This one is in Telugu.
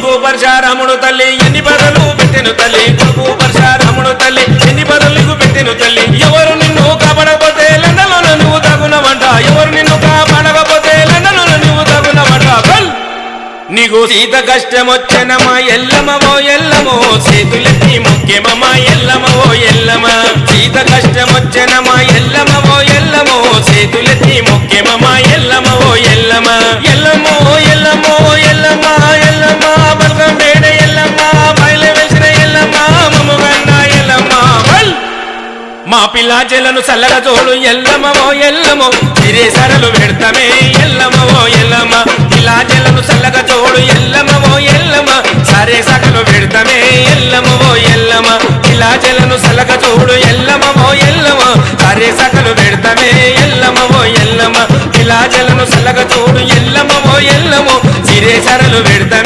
కొడుకు పరశురాముడు తల్లి ఎన్ని బదులు పెట్టెను తల్లి కొడుకు పరశురాముడు తల్లి ఎన్ని బదులు పెట్టెను తల్లి ఎవరు నిన్ను కాపాడకపోతే లండలో నువ్వు తగునవంట ఎవరు నిన్ను కాపాడకపోతే లండలో నువ్వు తగునవంట నీకు సీత కష్టం వచ్చనమా ఎల్లమవో ఎల్లమో చేతులెత్తి ముఖ్యమమ్మా ఎల్లమవో ఎల్లమ సీత కష్టం వచ్చనమా ఎల్లమవో ఎల్లమో చేతులెత్తి ముఖ్యమమ్మా ఎల్లమవో ఎల్లమ ఎల్లమో ఎల్లమో ఎల్లమ్మ ఎల్లమ్మ బల్గం వేడ ఎల్లమ్మ బయలు వెలిసిన ఎల్లమ్మ మమ్మగన్న ఎల్లమ్మ మా పిల్లాచెలను చల్లగా చూడు ఎల్లమవో ఎల్లమో తిరే సరలు పెడతామే ఎల్లమవో ఎల్లమ్మ పిల్లాచెలను చల్లగా చూడు ఎల్లమవో ఎల్లమ్మ సరే సకలు పెడతామే ఎల్లమవో ఎల్లమ్మ పిల్లాచెలను చల్లగా చూడు ఎల్లమవో ఎల్లమ్మ సరే సకలు పెడతామే ఎల్లమవో ఎల్లమ్మ పిల్లాచెలను చల్లగా చూడు ఎల్లమవో ఎల్లమో సిరే సరలు పెడతామే